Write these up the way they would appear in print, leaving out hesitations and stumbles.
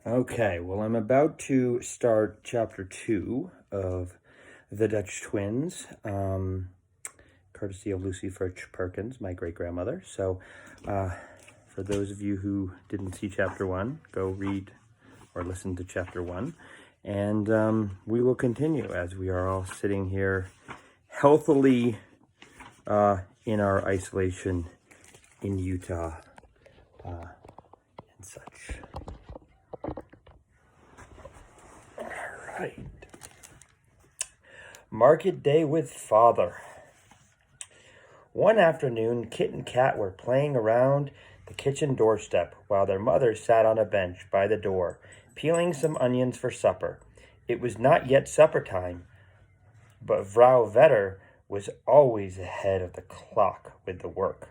Okay, well, I'm about to start chapter 2 of The Dutch Twins, courtesy of Lucy Fitch Perkins, my great-grandmother. So, for those of you who didn't see chapter 1, go read or listen to chapter 1. And we will continue as we are all sitting here healthily in our isolation in Utah and such. Right. Market Day with Father. One afternoon, Kit and Kat were playing around the kitchen doorstep while their mother sat on a bench by the door, peeling some onions for supper. It was not yet supper time, but Vrouw Vedder was always ahead of the clock with the work.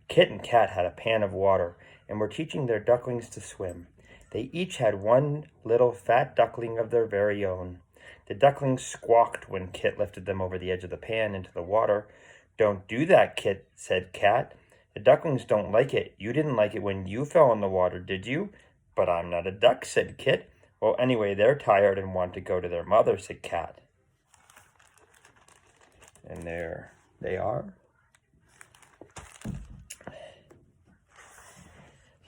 Kit and Kat had a pan of water and were teaching their ducklings to swim. They each had one little fat duckling of their very own. The ducklings squawked when Kit lifted them over the edge of the pan into the water. "Don't do that, Kit," said Kat. "The ducklings don't like it. You didn't like it when you fell in the water, did you?" "But I'm not a duck," said Kit. "Well, anyway, they're tired and want to go to their mother," said Kat. And there they are.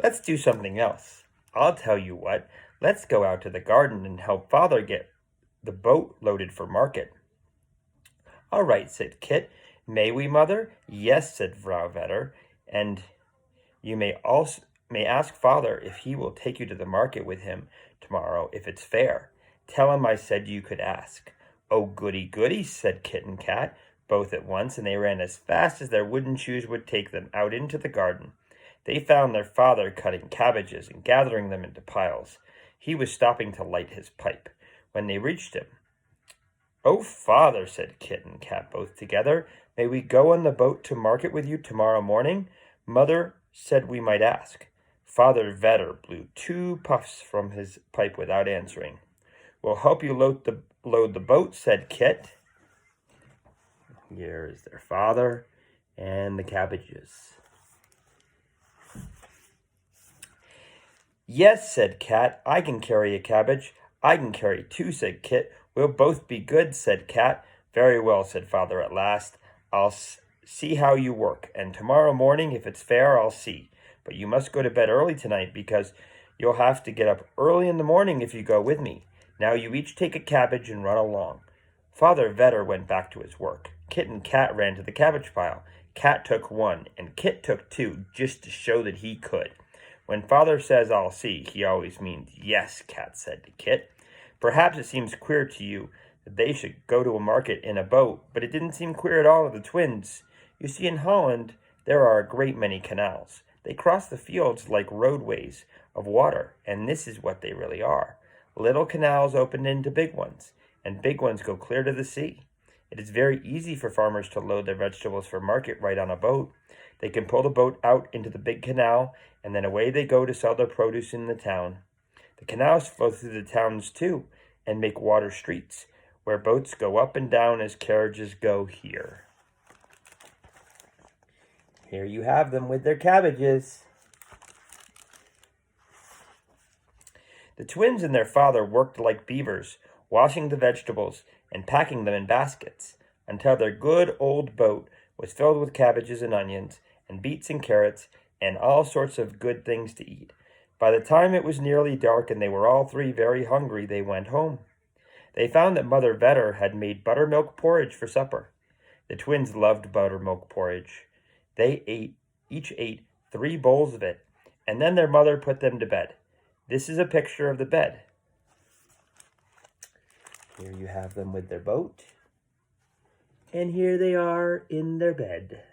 "Let's do something else. I'll tell you what. Let's go out to the garden and help Father get the boat loaded for market." "All right," said Kit. "May we, Mother?" "Yes," said Vrouw Vedder, "and you may ask Father if he will take you to the market with him tomorrow, if it's fair. Tell him I said you could ask." "Oh, goody, goody," said Kit and Kat, both at once, and they ran as fast as their wooden shoes would take them out into the garden. They found their father cutting cabbages and gathering them into piles. He was stopping to light his pipe when they reached him. "Oh, Father," said Kit and Kat both together, "may we go on the boat to market with you tomorrow morning? Mother said we might ask." Father Vedder blew 2 puffs from his pipe without answering. "We'll help you load the boat," said Kit. Here is their father and the cabbages. "Yes," said Kat, "I can carry a cabbage." "I can carry 2, said Kit. "We'll both be good," said Kat. "Very well," said Father at last. "I'll see how you work, and tomorrow morning, if it's fair, I'll see. But you must go to bed early tonight, because you'll have to get up early in the morning if you go with me. Now you each take a cabbage and run along." Father Vedder went back to his work. Kit and Kat ran to the cabbage pile. Kat took 1, and Kit took 2, just to show that he could. "When Father says I'll see, he always means yes," Kat said to Kit. "Perhaps it seems queer to you that they should go to a market in a boat, but it didn't seem queer at all to the twins. You see, in Holland there are a great many canals. They cross the fields like roadways of water, and this is what they really are. Little canals open into big ones, and big ones go clear to the sea. It is very easy for farmers to load their vegetables for market right on a boat. They can pull the boat out into the big canal, and then away they go to sell their produce in the town. The canals flow through the towns too, and make water streets, where boats go up and down as carriages go here." Here you have them with their cabbages. The twins and their father worked like beavers, washing the vegetables and packing them in baskets, until their good old boat was filled with cabbages and onions, and beets and carrots, and all sorts of good things to eat. By the time it was nearly dark and they were all 3 very hungry, they went home. They found that Mother Vedder had made buttermilk porridge for supper. The twins loved buttermilk porridge. They each ate 3 bowls of it, and then their mother put them to bed. This is a picture of the bed. Here you have them with their boat, and here they are in their bed.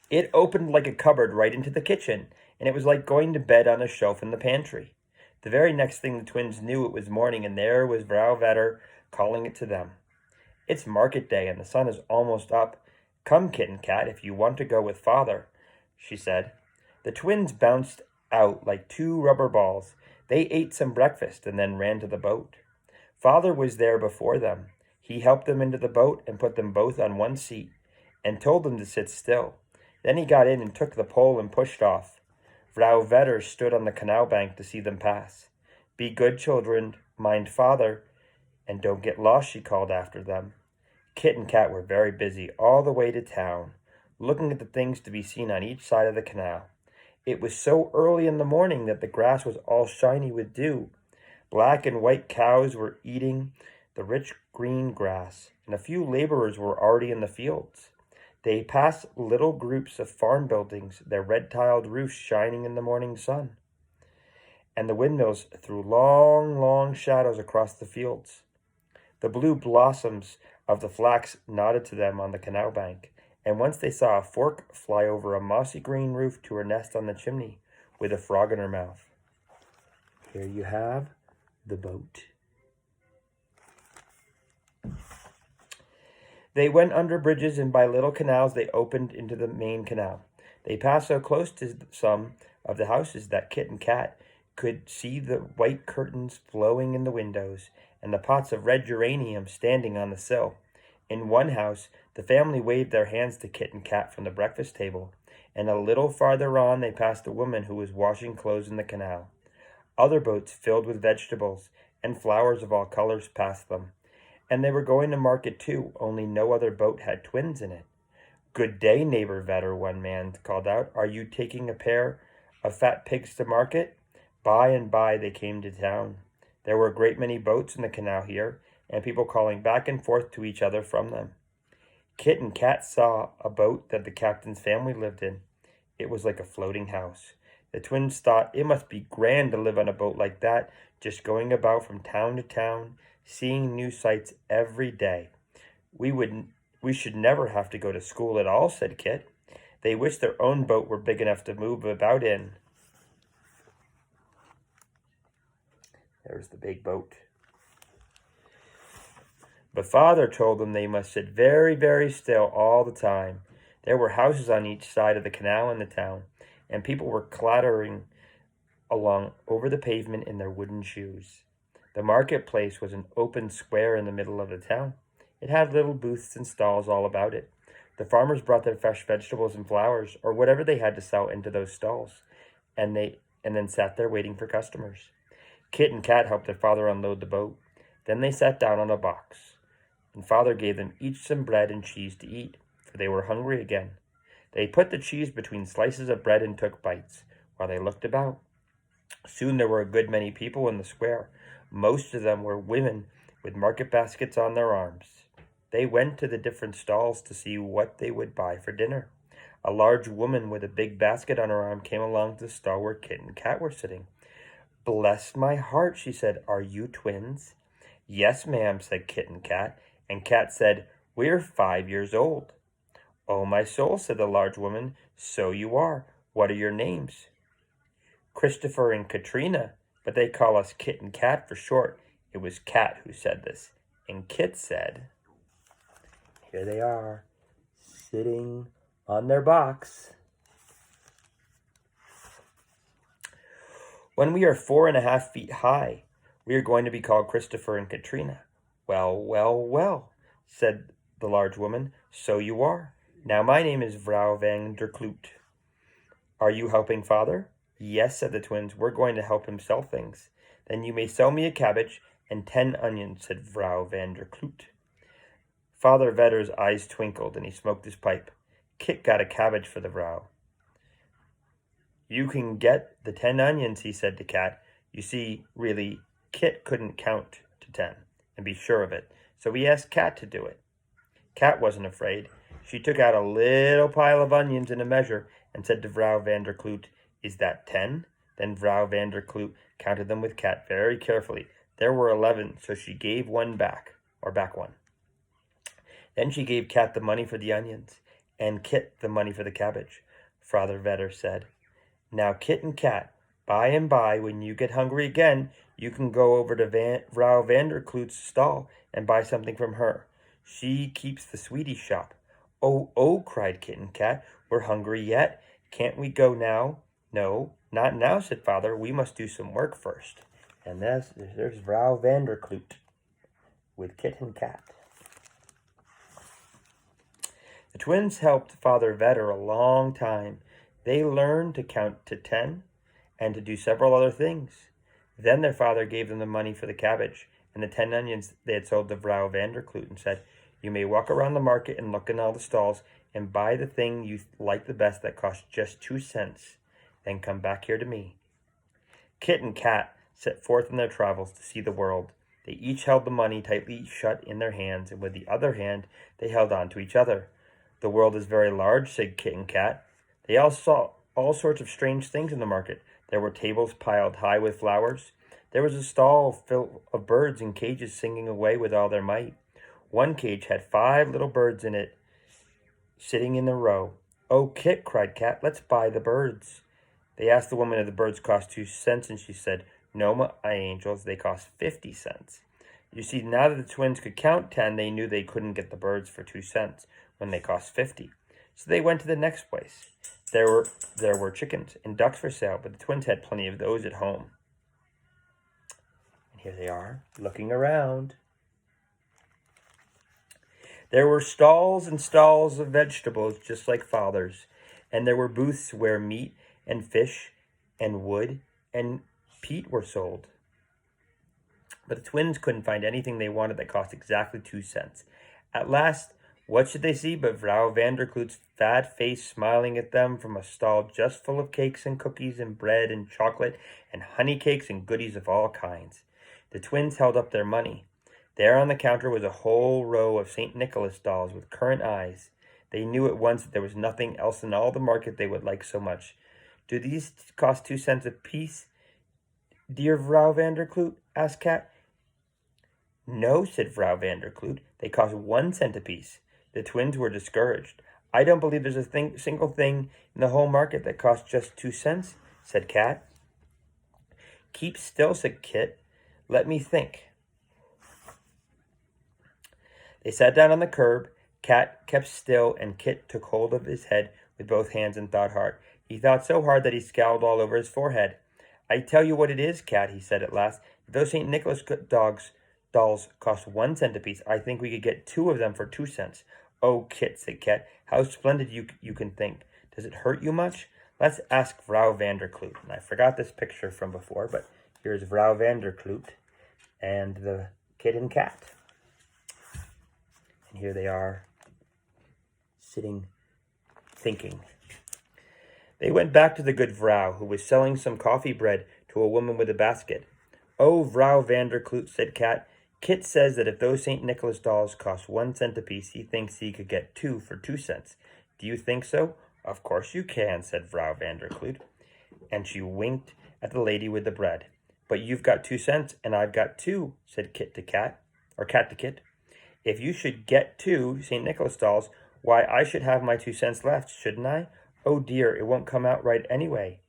It opened like a cupboard right into the kitchen, and it was like going to bed on a shelf in the pantry. The very next thing the twins knew, it was morning, and there was Vrouw Vedder calling it to them. "It's market day, and the sun is almost up. Come, Kit and Kat, if you want to go with Father," she said. The twins bounced out like 2 rubber balls. They ate some breakfast and then ran to the boat. Father was there before them. He helped them into the boat and put them both on one seat, and told them to sit still. Then he got in and took the pole and pushed off. Frau Vetter stood on the canal bank to see them pass. Be good children, mind father, and don't get lost, she called after them. Kit and Kat were very busy all the way to town, looking at the things to be seen on each side of the canal. It was so early in the morning that the grass was all shiny with dew. Black and white cows were eating the rich green grass, and a few laborers were already in the fields. They passed little groups of farm buildings, their red-tiled roofs shining in the morning sun, and the windmills threw long, long shadows across the fields. The blue blossoms of the flax nodded to them on the canal bank, and once they saw a fork fly over a mossy green roof to her nest on the chimney with a frog in her mouth. Here you have the boat. They went under bridges, and by little canals they opened into the main canal. They passed so close to some of the houses that Kit and Kat could see the white curtains blowing in the windows and the pots of red geranium standing on the sill. In one house, the family waved their hands to Kit and Kat from the breakfast table, and a little farther on they passed a woman who was washing clothes in the canal. Other boats filled with vegetables and flowers of all colors passed them, and they were going to market too, only no other boat had twins in it. Good day, neighbor Vetter, one man called out. Are you taking a pair of fat pigs to market? By and by they came to town. There were a great many boats in the canal here, and people calling back and forth to each other from them. Kit and Kat saw a boat that the captain's family lived in. It was like a floating house. The twins thought it must be grand to live on a boat like that, just going about from town to town, seeing new sights every day. We should never have to go to school at all, said Kit. They wished their own boat were big enough to move about in. There's the big boat. But Father told them they must sit very, very still all the time. There were houses on each side of the canal in the town, and people were clattering along over the pavement in their wooden shoes. The marketplace was an open square in the middle of the town. It had little booths and stalls all about it. The farmers brought their fresh vegetables and flowers, or whatever they had to sell, into those stalls, and then sat there waiting for customers. Kit and Kat helped their father unload the boat. Then they sat down on a box, and Father gave them each some bread and cheese to eat, for they were hungry again. They put the cheese between slices of bread and took bites, while they looked about. Soon there were a good many people in the square. Most of them were women with market baskets on their arms. They went to the different stalls to see what they would buy for dinner. A large woman with a big basket on her arm came along to the stall where Kit and Kat were sitting. Bless my heart, she said, are you twins? Yes, ma'am, said Kit and Kat said, we're 5 years old. Oh, my soul, said the large woman, so you are. What are your names? Christopher and Katrina, but they call us Kit and Kat for short. It was Kat who said this, and Kit said, here they are, sitting on their box. When we are 4.5 feet high, we are going to be called Christopher and Katrina. Well, well, well, said the large woman, so you are. Now my name is Frau van der Kloot. Are you helping Father? Yes, said the twins, we're going to help him sell things. Then you may sell me a cabbage and 10 onions, said Frau van der Kloot. Father Vetter's eyes twinkled, and he smoked his pipe. Kit got a cabbage for the Frau. You can get the 10 onions, he said to Kat. You see, really, Kit couldn't count to 10 and be sure of it, so he asked Kat to do it. Kat wasn't afraid. She took out a little pile of onions in a measure and said to Frau van der Kloot, is that 10? Then Frau van der Kloot counted them with Kat very carefully. There were 11, so she gave one back, or back one. Then she gave Kat the money for the onions, and Kit the money for the cabbage. Father Vetter said, now Kit and Kat, by and by, when you get hungry again, you can go over to Frau van der Kloot's stall and buy something from her. She keeps the sweetie shop. Oh, oh, cried Kit and Kat, we're hungry yet. Can't we go now? No, not now, said Father. We must do some work first. And there's Frau van der Kloot with Kit and Kat. The twins helped Father Vetter a long time. They learned to count to 10 and to do several other things. Then their father gave them the money for the cabbage and the 10 onions they had sold to Vrouw Vanderkloot and said, "You may walk around the market and look in all the stalls and buy the thing you like the best that costs just 2 cents. Then come back here to me." Kit and Kat set forth on their travels to see the world. They each held the money tightly shut in their hands, and with the other hand they held on to each other. "The world is very large," said Kit and Kat. They all saw all sorts of strange things in the market. There were tables piled high with flowers. There was a stall full of birds in cages singing away with all their might. One cage had 5 little birds in it, sitting in a row. "Oh, Kit," cried Kat, "let's buy the birds." They asked the woman if the birds cost 2 cents, and she said, "No, my angels, they cost 50 cents. You see, now that the twins could count 10, they knew they couldn't get the birds for 2 cents when they cost 50. So they went to the next place. There were chickens and ducks for sale, but the twins had plenty of those at home. And here they are, looking around. There were stalls and stalls of vegetables, just like Father's, and there were booths where meat and fish and wood and peat were sold. But the twins couldn't find anything they wanted that cost exactly 2 cents. At last, what should they see but Vrouw Vanderkloot's fat face smiling at them from a stall just full of cakes and cookies and bread and chocolate and honey cakes and goodies of all kinds. The twins held up their money. There on the counter was a whole row of St. Nicholas dolls with currant eyes. They knew at once that there was nothing else in all the market they would like so much. "Do these cost 2 cents apiece, dear Vrouw Vanderkloot?" asked Kat. "No," said Vrouw Vanderkloot. "They cost 1 cent apiece." The twins were discouraged. "I don't believe there's a single thing in the whole market that costs just 2 cents, said Kat. "Keep still," said Kit. "Let me think." They sat down on the curb. Kat kept still, and Kit took hold of his head with both hands and thought hard. He thought so hard that he scowled all over his forehead. "I tell you what it is, Kat," he said at last. "If those St. Nicholas dolls cost 1 cent apiece, I think we could get 2 of them for 2 cents. "Oh, Kit," said Kat, "how splendid you can think. Does it hurt you much? Let's ask Vrouw Vanderkloot." And I forgot this picture from before, but here's Vrouw Vanderkloot and the kit and cat. And here they are, sitting, thinking. They went back to the good Vrouw, who was selling some coffee bread to a woman with a basket. "Oh, Vrouw Vanderkloot," said Kat, "Kit says that if those St. Nicholas dolls cost 1 cent apiece, he thinks he could get 2 for 2 cents. Do you think so?" "Of course you can," said Vrouw Vanderkloot. And she winked at the lady with the bread. "But you've got 2 cents, and I've got 2, said Kit to Kat, or Cat to Kit. "If you should get 2 St. Nicholas dolls, why, I should have my 2 cents left, shouldn't I? Oh dear, it won't come out right anyway."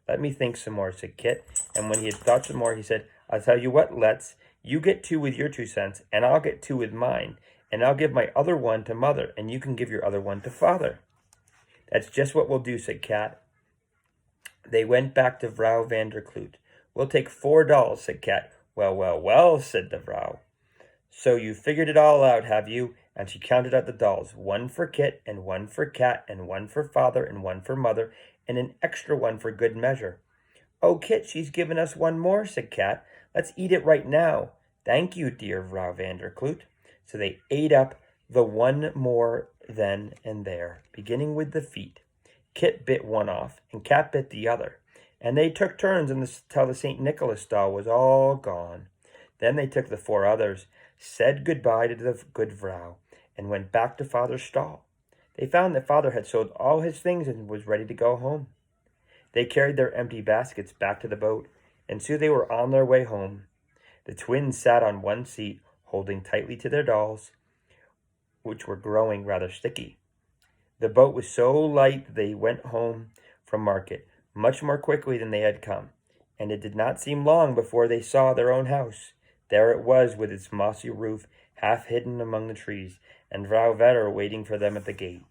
"Let me think some more," said Kit. And when he had thought some more, he said, "I'll tell you what, let's. You get 2 with your 2 cents, and I'll get 2 with mine, and I'll give my other 1 to Mother, and you can give your other 1 to Father." "That's just what we'll do," said Kat. They went back to Vrouw Vanderkloot. "We'll take 4 dolls, said Kat. "Well, well, well," said the Vrouw. "So you figured it all out, have you?" And she counted out the dolls, 1 for Kit, and 1 for Kat, and 1 for Father, and 1 for Mother, and an extra 1 for good measure. "Oh, Kit, she's given us 1 more, said Kat. "Let's eat it right now." "Thank you, dear Vrouw Vanderkloot." So they ate up the 1 more then and there, beginning with the feet. Kit bit 1 off, and Kat bit the other, and they took turns until the St. Nicholas doll was all gone. Then they took the 4 others, said goodbye to the good Vrouw, and went back to Father's stall. They found that Father had sold all his things and was ready to go home. They carried their empty baskets back to the boat, and soon they were on their way home. The twins sat on one seat, holding tightly to their dolls, which were growing rather sticky. The boat was so light that they went home from market much more quickly than they had come, and it did not seem long before they saw their own house. There it was, with its mossy roof half hidden among the trees, and Vrouw Vedder waiting for them at the gate.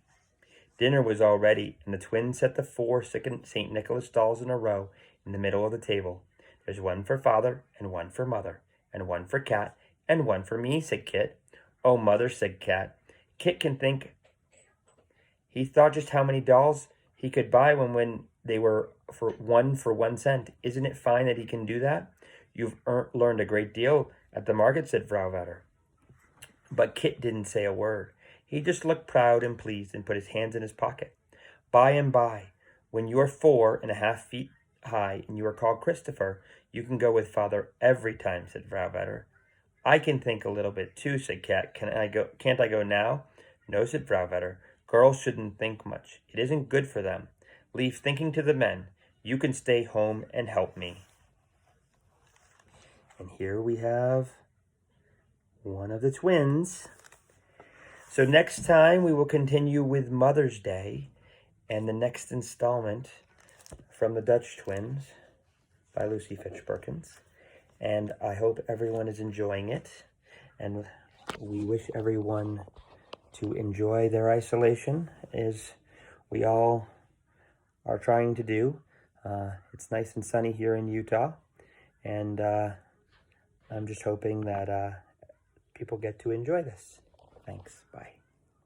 Dinner was all ready, and the twins set the 4 St. Nicholas dolls in a row in the middle of the table. "There's 1 for Father, and 1 for Mother, and 1 for Kat, and 1 for me," said Kit. "Oh, Mother," said Kat. Kit can think. He thought just how many dolls He could buy one when they were for 1 cent. Isn't it fine that he can do that? You've learned a great deal at the market, said Frau Vetter. But Kit didn't say a word. He just looked proud and pleased and put his hands in his pocket. By and by, when you are 4.5 feet high and you are called Christopher, you can go with Father every time, said Frau Vetter. I can think a little bit too, said Cat. Can't I go now? No, said Frau Vetter. Girls shouldn't think much. It isn't good for them. Leave thinking to the men. You can stay home and help me. And here we have one of the twins. So next time we will continue with Mother's Day and the next installment from the Dutch Twins by Lucy Fitch Perkins. And I hope everyone is enjoying it. And we wish everyone to enjoy their isolation as we all are trying to do. It's nice and sunny here in Utah. And I'm just hoping that people get to enjoy this. Thanks. Bye.